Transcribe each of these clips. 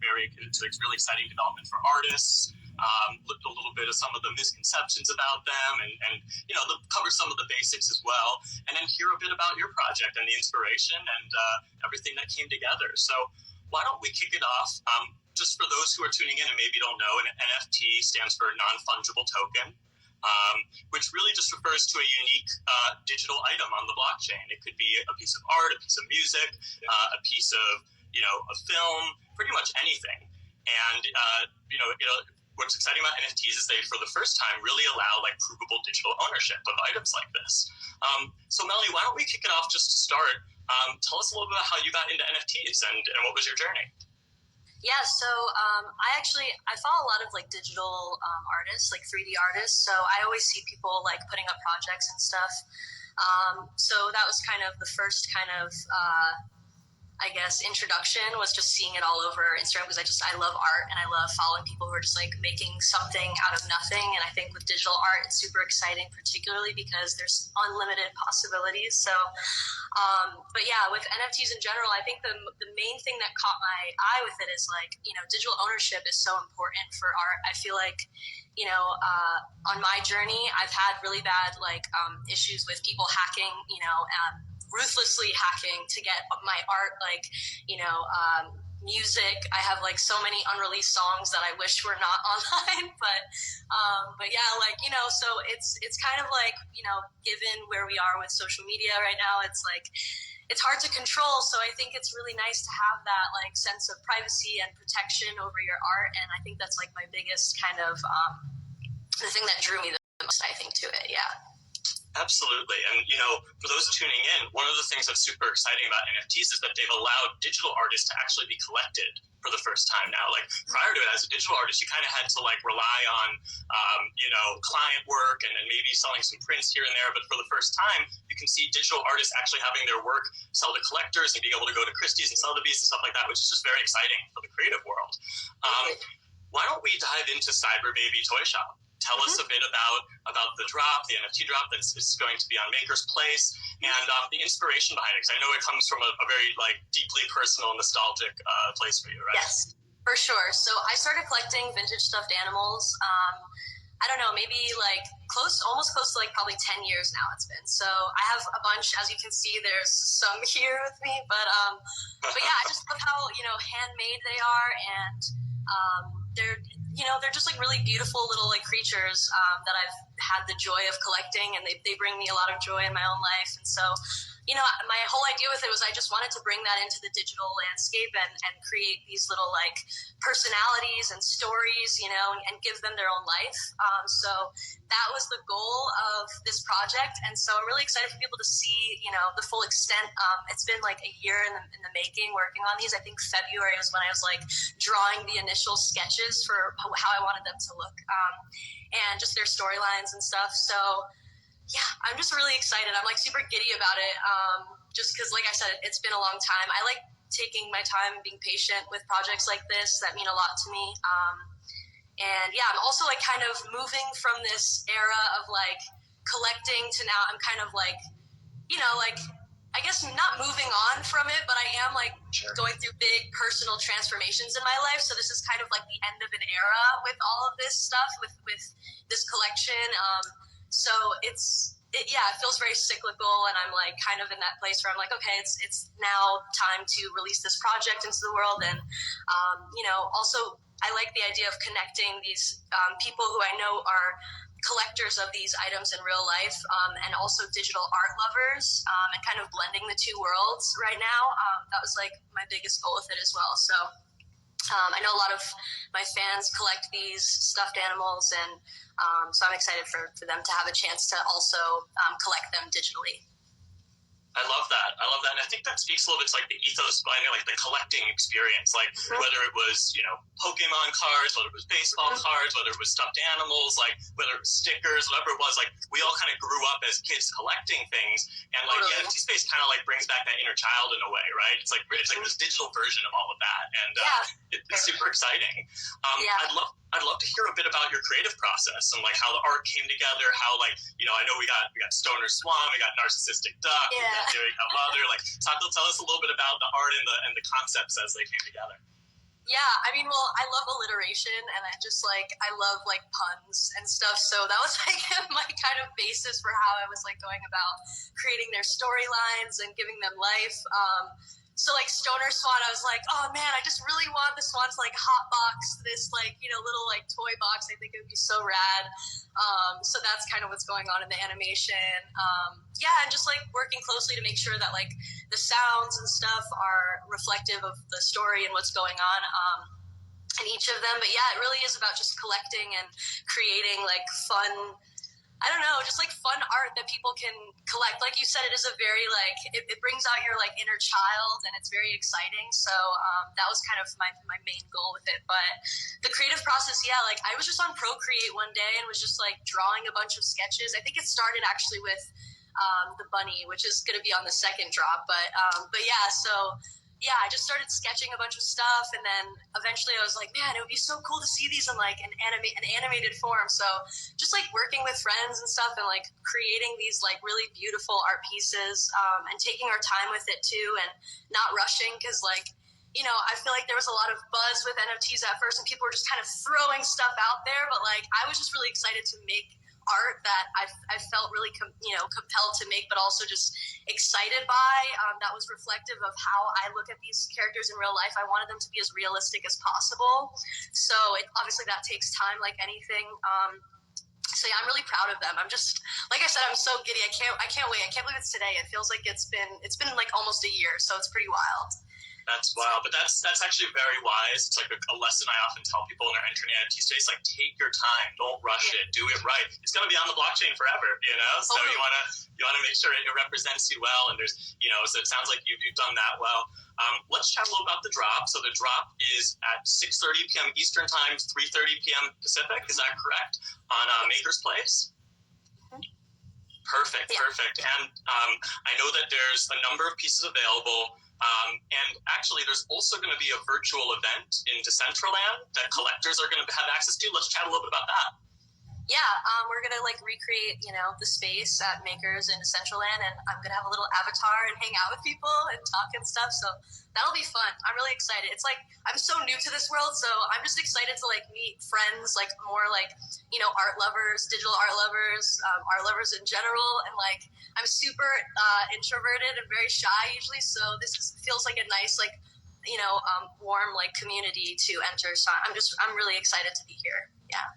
it's really exciting development for artists. Looked a little bit at some of the misconceptions about them and cover some of the basics as well. And then hear a bit about your project and the inspiration and everything that came together. So why don't we kick it off? Just for those who are tuning in and maybe don't know, an NFT stands for non-fungible token, which really just refers to a unique digital item on the blockchain. It could be a piece of art, a piece of music, a piece of, a film, pretty much anything. And, what's exciting about NFTs is they, for the first time, really allow provable digital ownership of items like this. So Melanie, why don't we kick it off just to start? Tell us a little bit about how you got into NFTs and what was your journey? Yeah, so I follow a lot of digital artists, 3D artists. So I always see people putting up projects and stuff. So that was kind of the first kind of introduction, was just seeing it all over Instagram, because I love art and I love following people who are just making something out of nothing. And I think with digital art, it's super exciting, particularly because there's unlimited possibilities. So, but yeah, with NFTs in general, I think the main thing that caught my eye with it is digital ownership is so important for art. I feel like, on my journey, I've had really bad issues with people hacking, ruthlessly hacking to get my art, music. I have so many unreleased songs that I wish were not online, but yeah, so it's kind of given where we are with social media right now, it's hard to control. So I think it's really nice to have that sense of privacy and protection over your art. And I think that's my biggest kind of, the thing that drew me the most, I think, to it. Yeah. Absolutely. And, for those tuning in, one of the things that's super exciting about NFTs is that they've allowed digital artists to actually be collected for the first time now. Prior to it, as a digital artist, you kind of had to rely on, client work and then maybe selling some prints here and there. But for the first time, you can see digital artists actually having their work sell to collectors and being able to go to Christie's and Sotheby's and stuff like that, which is just very exciting for the creative world. Why don't we dive into Cyber Baby Toy Shop? Tell us a bit about the drop, the NFT drop that's going to be on Maker's Place, and the inspiration behind it. Because I know it comes from a very deeply personal, nostalgic place for you, right? Yes, for sure. So I started collecting vintage stuffed animals. I don't know, maybe almost close to probably 10 years now it's been. So I have a bunch, as you can see, there's some here with me, but yeah, I just love how, handmade they are, and they're just really beautiful little creatures that I've had the joy of collecting, and they bring me a lot of joy in my own life. And so, my whole idea with it was I just wanted to bring that into the digital landscape and create these little personalities and stories, and give them their own life. So that was the goal of this project. And so I'm really excited for people to see, the full extent. It's been a year in the making, working on these. I think February was when I was drawing the initial sketches for how I wanted them to look, and just their storylines and stuff. So yeah, I'm just really excited. I'm super giddy about it. Just because, like I said, it's been a long time. I like taking my time and being patient with projects like this that mean a lot to me. And yeah, I'm also kind of moving from this era of collecting to now I'm kind of I guess not moving on from it, but I am Sure. going through big personal transformations in my life. So this is kind of the end of an era with all of this stuff, with this collection. So it feels very cyclical, and I'm kind of in that place where I'm okay, it's now time to release this project into the world. And also I like the idea of connecting these people who I know are collectors of these items in real life, and also digital art lovers, and kind of blending the two worlds right now. That was my biggest goal with it as well. So I know a lot of my fans collect these stuffed animals, and so I'm excited for them to have a chance to also collect them digitally. I love that. And I think that speaks a little bit to the ethos behind it, the collecting experience, whether it was, Pokemon cards, whether it was baseball cards, whether it was stuffed animals, whether it was stickers, whatever it was, we all kind of grew up as kids collecting things. And the NFT space kind of brings back that inner child in a way, right? It's this digital version of all of that. And it's super exciting. I'd love to hear a bit about your creative process and how the art came together, how I know we got Stoner Swan, we got Narcissistic Duck, we got Doing How Mother. Tell us a little bit about the art and the concepts as they came together. Yeah, I mean, well, I love alliteration, and I love like puns and stuff. So that was like my kind of basis for how I was like going about creating their storylines and giving them life. So like Stoner Swan, I was like, oh man, I just really want the Swan to like hotbox this like, little like toy box. I think it would be so rad. So that's kind of what's going on in the animation. And just like working closely to make sure that like the sounds and stuff are reflective of the story and what's going on in each of them. But yeah, it really is about just collecting and creating like fun, I don't know, just like fun art that people can collect. Like you said, it is a very like, it brings out your like inner child, and it's very exciting. So that was kind of my main goal with it. But the creative process, yeah, like I was just on Procreate one day and was just like drawing a bunch of sketches. I think it started actually with the bunny, which is going to be on the second drop. But yeah, so yeah, I just started sketching a bunch of stuff, and then eventually I was like, man, it would be so cool to see these in like an animated form. So just like working with friends and stuff, and like creating these like really beautiful art pieces, and taking our time with it too, and not rushing, because like, I feel like there was a lot of buzz with NFTs at first, and people were just kind of throwing stuff out there. But like, I was just really excited to make art that I felt really compelled to make, but also just excited by, that was reflective of how I look at these characters in real life. I wanted them to be as realistic as possible, so obviously that takes time like anything. So yeah, I'm really proud of them. I'm just, like I said, I'm so giddy. I can't wait. I can't believe it's today. It feels like it's been like almost a year, so it's pretty wild. That's wild, but that's actually very wise. It's like a lesson I often tell people in our entering NFT space, like take your time, don't rush it, do it right. It's going to be on the blockchain forever, so you want to make sure it represents you well, and there's, so it sounds like you've done that well. Let's chat a little about the drop. So the drop is at 6:30 p.m. Eastern time, 3:30 p.m. Pacific, is that correct, on Maker's Place? Perfect. And I know that there's a number of pieces available. And actually, there's also going to be a virtual event in Decentraland that collectors are going to have access to. Let's chat a little bit about that. Yeah, we're going to like recreate, the space at Makers in Decentraland, and I'm going to have a little avatar and hang out with people and talk and stuff. So that'll be fun. I'm really excited. It's like, I'm so new to this world, so I'm just excited to like meet friends, like more like, art lovers, digital art lovers in general. And like, I'm super introverted and very shy usually. So this feels like a nice, like, warm like community to enter. So I'm really excited to be here. Yeah.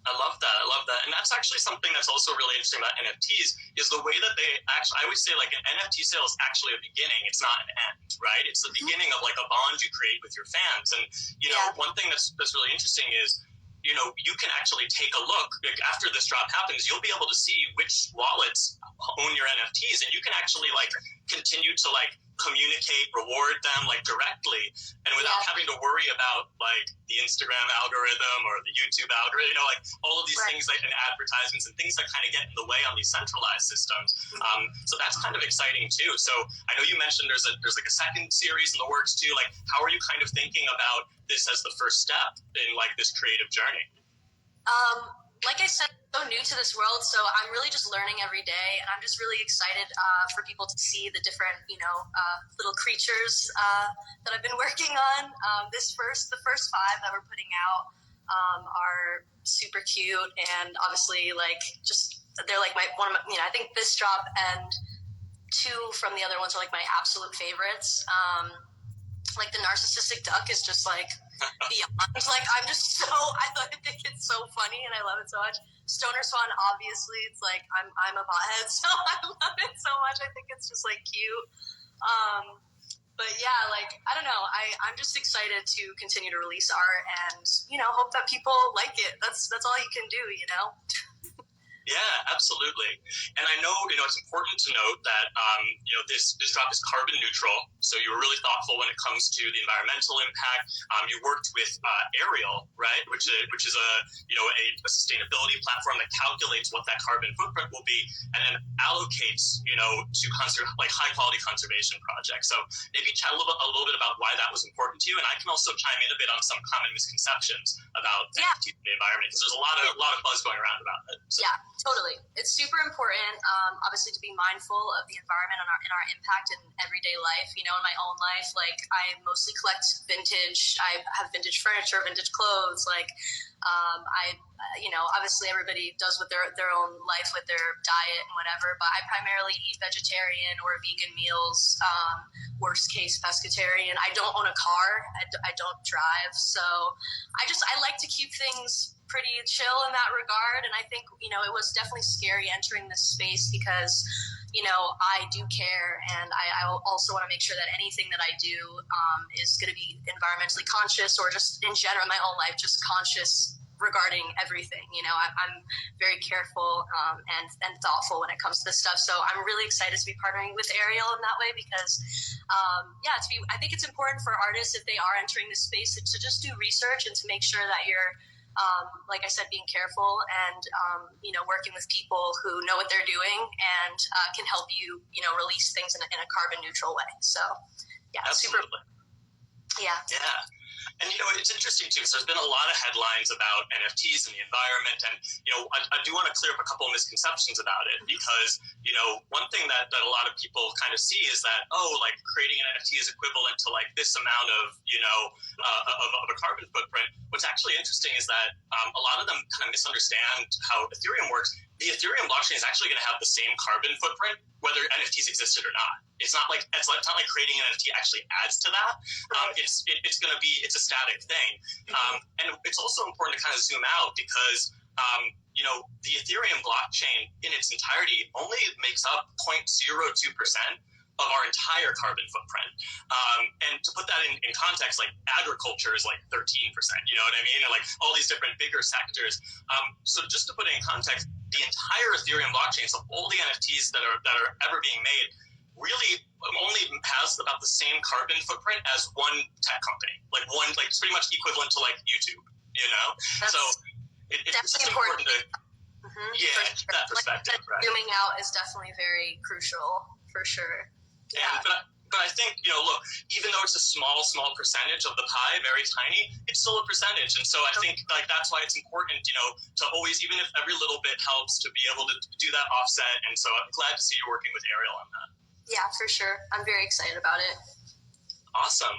I love that. And that's actually something that's also really interesting about NFTs is the way that they actually, I always say like an NFT sale is actually a beginning. It's not an end, right? It's the beginning of like a bond you create with your fans. And, one thing that's really interesting is, you can actually take a look, like after this drop happens, you'll be able to see which wallets own your NFTs, and you can actually like continue to like communicate, reward them like directly, and without having to worry about like the Instagram algorithm or the YouTube algorithm, like all of these things like and advertisements and things that kind of get in the way on these centralized systems. So that's kind of exciting too. So I know you mentioned there's like a second series in the works too. Like, how are you kind of thinking about this as the first step in like this creative journey? Like I said, I'm so new to this world, so I'm really just learning every day, and I'm just really excited for people to see the different, little creatures that I've been working on. The first 5 that we're putting out are super cute, and obviously, like, just they're like I think this drop and 2 from the other ones are like my absolute favorites. Like the narcissistic duck is just like beyond. Like I think it's so funny and I love it so much. Stoner Swan, obviously, it's like I'm a pothead, so I love it so much. I think it's just like cute. But yeah, like I don't know. I'm just excited to continue to release art and hope that people like it. That's all you can do, Yeah, absolutely. And I know, it's important to note that, this drop is carbon neutral. So you were really thoughtful when it comes to the environmental impact. You worked with Ariel, right? Which is a sustainability platform that calculates what that carbon footprint will be and then allocates, to high quality conservation projects. So maybe chat a little bit about why that was important to you. And I can also chime in a bit on some common misconceptions about the environment, because there's a lot of buzz going around about it. So. Yeah. Totally. It's super important, obviously, to be mindful of the environment and our impact in everyday life. You know, in my own life, like, I mostly collect vintage. I have vintage furniture, vintage clothes. Like, obviously everybody does with their own life with their diet and whatever, but I primarily eat vegetarian or vegan meals, worst case pescatarian. I don't own a car. I don't drive. So I like to keep things pretty chill in that regard. And I think, it was definitely scary entering this space because, I do care, and I also want to make sure that anything that I do is going to be environmentally conscious, or just in general in my own life, just conscious regarding everything. I'm very careful and thoughtful when it comes to this stuff. So I'm really excited to be partnering with Ariel in that way because, I think it's important for artists, if they are entering this space, to just do research and to make sure that you're, like I said, being careful and, working with people who know what they're doing and can help you, release things in a carbon neutral way. So, yeah, absolutely. Yeah. And, it's interesting, too, because there's been a lot of headlines about NFTs and the environment. And, I do want to clear up a couple of misconceptions about it because, one thing that a lot of people kind of see is that, creating an NFT is equivalent to, this amount of, of a carbon footprint. What's actually interesting is that a lot of them kind of misunderstand how Ethereum works. The Ethereum blockchain is actually going to have the same carbon footprint whether NFTs existed or not. It's not like creating an NFT actually adds to that. It's a static thing. And it's also important to kind of zoom out because the Ethereum blockchain in its entirety only makes up 0.02% of our entire carbon footprint. And to put that in context, like agriculture is like 13%, you know what I mean? And like all these different bigger sectors. So just to put it in context, the entire Ethereum blockchain, so all the NFTs that are ever being made, really only has about the same carbon footprint as one tech company, it's pretty much equivalent to like YouTube, That's so it's just important to keep that perspective. Right? Zooming out is definitely very crucial, for sure. Yeah. But I think, look, even though it's a small percentage of the pie, very tiny, it's still a percentage. And so I think that's why it's important, to always, even if every little bit helps, to be able to do that offset. And so I'm glad to see you working with Ariel on that. Yeah, for sure. I'm very excited about it. Awesome.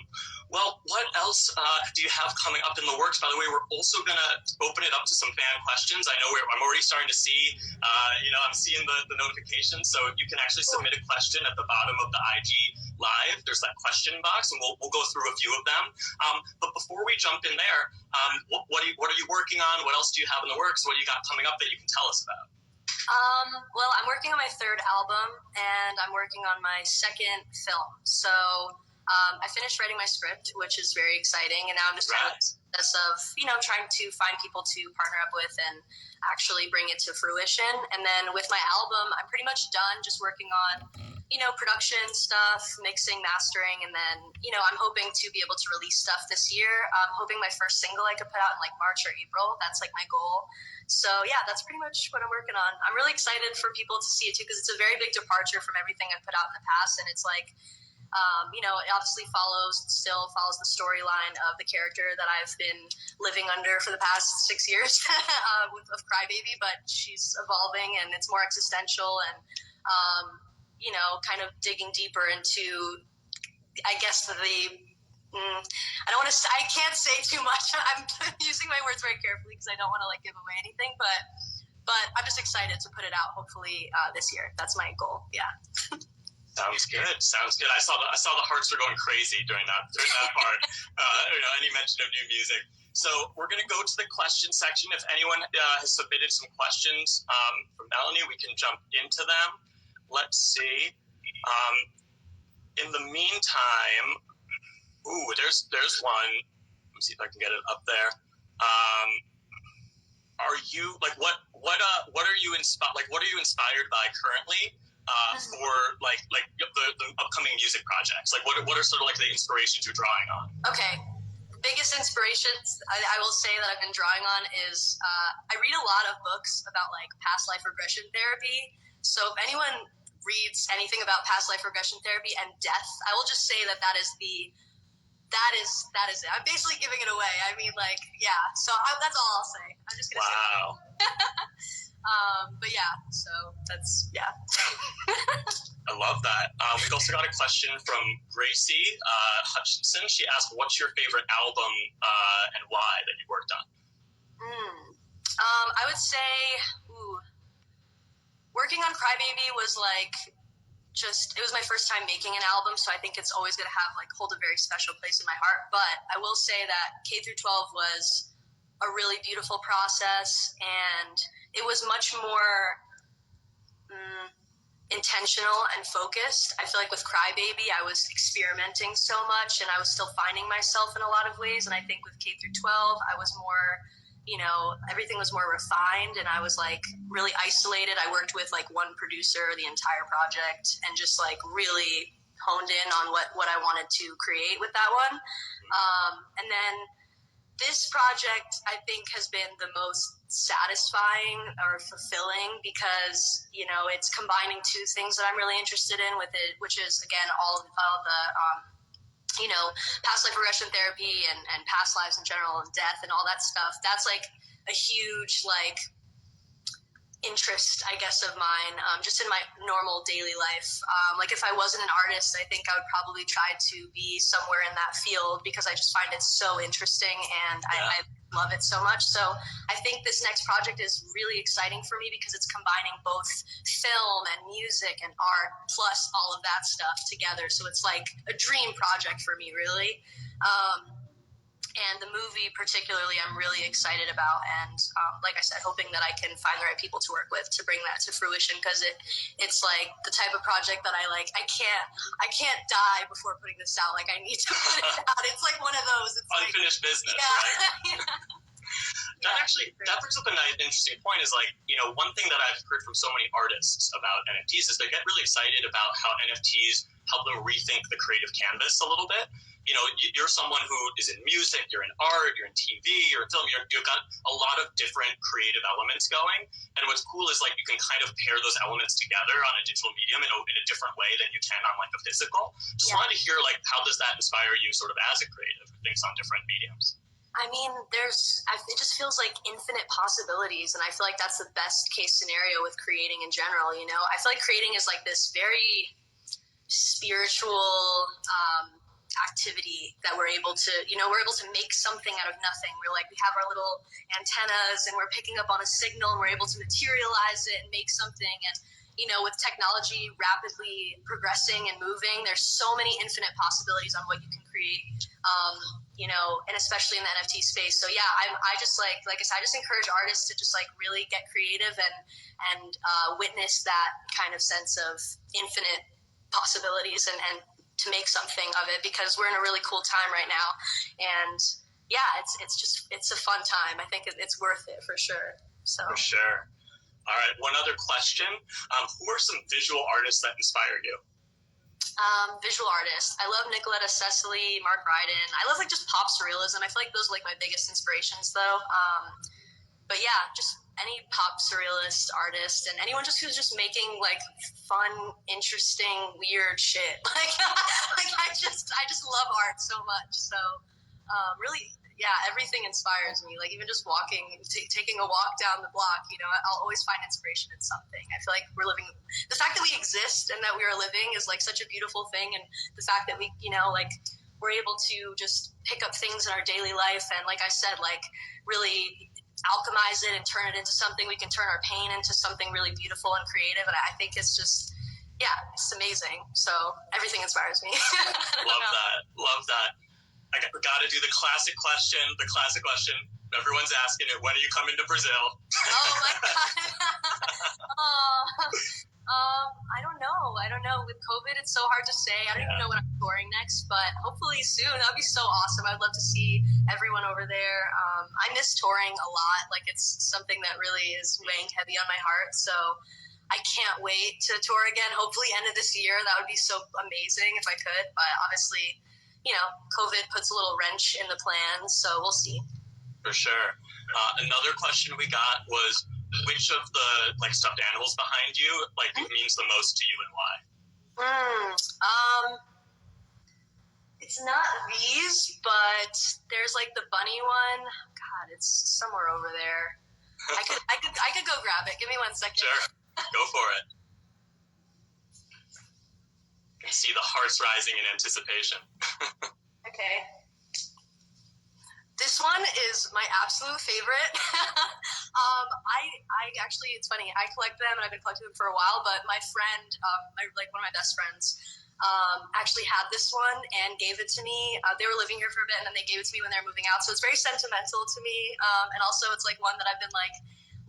Well, what else do you have coming up in the works? By the way, we're also going to open it up to some fan questions. I know I'm already starting to see, I'm seeing the notifications. So you can actually submit a question at the bottom of the IG Live. There's that question box, and we'll go through a few of them. But before we jump in there, what are you working on? What else do you have in the works? What do you got coming up that you can tell us about? Well, I'm working on my third album, and I'm working on my second film. So I finished writing my script, which is very exciting, and now I'm just trying to find people to partner up with and actually bring it to fruition. And then with my album, I'm pretty much done, just working on, production stuff, mixing, mastering, and then, I'm hoping to be able to release stuff this year. I'm hoping my first single I could put out in like March or April. That's like my goal. So yeah, that's pretty much what I'm working on. I'm really excited for people to see it too, because it's a very big departure from everything I've put out in the past, and it's like, it obviously follows the storyline of the character that I've been living under for the past 6 years of Crybaby, but she's evolving and it's more existential and, kind of digging deeper into, I guess, I can't say too much. I'm using my words very carefully because I don't want to give away anything, but I'm just excited to put it out hopefully this year. That's my goal. Yeah. Sounds good. I saw the hearts were going crazy during that part. Any mention of new music. So we're going to go to the question section. If anyone has submitted some questions for Melanie, we can jump into them. Let's see. In the meantime, there's one. Let me see if I can get it up there. Are you what are you inspired by currently? For the upcoming music projects? What are sort of the inspirations you're drawing on? Okay. Biggest inspirations I will say that I've been drawing on is I read a lot of books about past life regression therapy. So if anyone reads anything about past life regression therapy and death, I will just say that is it. I'm basically giving it away. I mean, yeah. So that's all I'll say. I'm just gonna say. Wow. But yeah, so that's, yeah. I love that. We've also got a question from Gracie Hutchinson. She asked, what's your favorite album and why that you worked on? I would say, working on Crybaby was like, it was my first time making an album, so I think it's always going to hold a very special place in my heart. But I will say that K-12 was a really beautiful process, and it was much more intentional and focused. I feel like with Crybaby, I was experimenting so much, and I was still finding myself in a lot of ways. And I think with K-12, I was more, everything was more refined, and I was like really isolated. I worked with like one producer the entire project, and just like really honed in on what I wanted to create with that one. And then this project, I think, has been the most satisfying or fulfilling because, it's combining two things that I'm really interested in with it, which is, again, all the past life regression therapy and past lives in general and death and all that stuff. That's like a huge interest, I guess, of mine, just in my normal daily life. Like if I wasn't an artist, I think I would probably try to be somewhere in that field because I just find it so interesting, and I love it so much. So I think this next project is really exciting for me because it's combining both film and music and art plus all of that stuff together. So it's like a dream project for me, really. And the movie particularly I'm really excited about, and like I said, hoping that I can find the right people to work with to bring that to fruition, because it's like the type of project that I can't die before putting this out. Like I need to put it out. It's like one of those. It's unfinished business, right? That brings up an interesting point is one thing that I've heard from so many artists about NFTs is they get really excited about how NFTs help them rethink the creative canvas a little bit. You're someone who is in music, you're in art, you're in TV, you're in film, you've got a lot of different creative elements going. And what's cool is you can kind of pair those elements together on a digital medium in a different way than you can on a physical. Just wanted to hear how does that inspire you sort of as a creative who thinks on different mediums? I mean, it just feels like infinite possibilities, and I feel like that's the best case scenario with creating in general. I feel like creating is like this very spiritual activity that we're able to make something out of nothing. We have our little antennas and we're picking up on a signal and we're able to materialize it and make something. And with technology rapidly progressing and moving, there's so many infinite possibilities on what you can create, and especially in the NFT space. So yeah, I just like I said, I just encourage artists to just really get creative and witness that kind of sense of infinite possibilities and to make something of it, because we're in a really cool time right now. And yeah, it's a fun time. I think it's worth it for sure. So for sure. All right, one other question. Who are some visual artists that inspire you? Visual artists. I love Nicoletta Cecily, Mark Ryden. I love just pop surrealism. I feel like those are my biggest inspirations though. But yeah, just any pop surrealist artist and anyone who's just making fun, interesting, weird shit. I just love art so much. So really, yeah, everything inspires me. Even just walking, taking a walk down the block, I'll always find inspiration in something. I feel like we're living. The fact that we exist and that we are living is such a beautiful thing, and the fact that we, we're able to just pick up things in our daily life and, like I said, really alchemize it and turn it into something. We can turn our pain into something really beautiful and creative, and I think it's just, yeah, it's amazing. So everything inspires me. Love that. I got to do the classic question. Everyone's asking it. When are you coming to Brazil? Oh my God. I don't know. With COVID, it's so hard to say. I don't even know when I'm touring next, but hopefully soon. That'd be so awesome. I'd love to see everyone over there. I miss touring a lot. It's something that really is weighing heavy on my heart. So I can't wait to tour again. Hopefully end of this year. That would be so amazing if I could. But obviously, COVID puts a little wrench in the plans. So we'll see. For sure. Another question we got was, which of the stuffed animals behind you means the most to you and why? It's not these, but there's the bunny one. God, it's somewhere over there. I could go grab it. Give me 1 second. Sure, go for it. You can see the hearts rising in anticipation. Okay. This one is my absolute favorite. I actually, it's funny. I collect them, and I've been collecting them for a while. But my friend, one of my best friends, actually had this one and gave it to me. They were living here for a bit, and then they gave it to me when they were moving out. So it's very sentimental to me. And also, it's like one that I've been like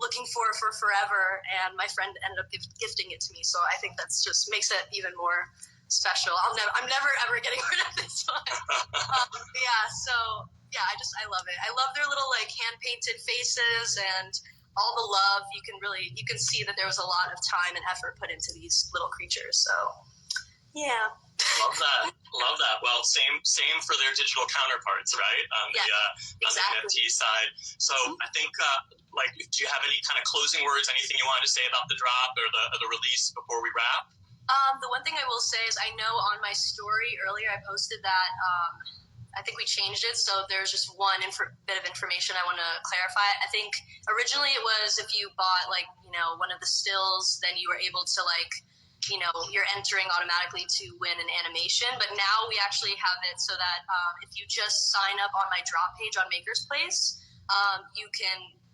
looking for forever. And my friend ended up gifting it to me. So I think that's just makes it even more special. I'm never ever getting rid of this one. Yeah, I love it. I love their little like hand-painted faces and all the love. You can see that there was a lot of time and effort put into these little creatures. So, yeah. Love that. Well, same for their digital counterparts, right? On the NFT side. So I think, do you have any kind of closing words, anything you wanted to say about the drop or the release before we wrap? The one thing I will say is I know on my story earlier I posted that I think we changed it, so there's just one bit of information I want to clarify. I think originally it was if you bought one of the stills, then you were able to you're entering automatically to win an animation. But now we actually have it so that if you just sign up on my drop page on Maker's Place,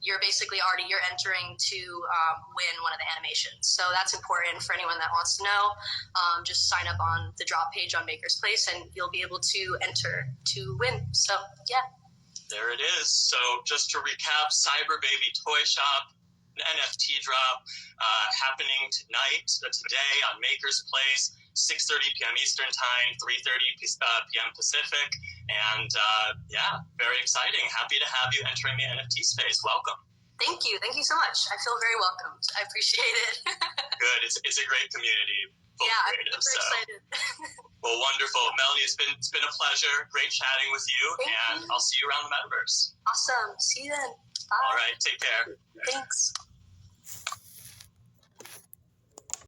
you're basically you're entering to win one of the animations. So that's important for anyone that wants to know. Just sign up on the drop page on Maker's Place and you'll be able to enter to win. So, yeah. There it is. So just to recap, Cyber Baby Toy Shop, an NFT drop happening today on Maker's Place, 6:30 p.m. Eastern Time, 3:30 p.m. Pacific. And very exciting. Happy to have you entering the NFT space. Welcome. Thank you. Thank you so much. I feel very welcomed. I appreciate it. Good. It's a great community. I'm super excited. Well, wonderful. Melanie, it's been a pleasure. Great chatting with you. Thank you. I'll see you around the metaverse. Awesome. See you then. Bye. All right. Take care. Thanks.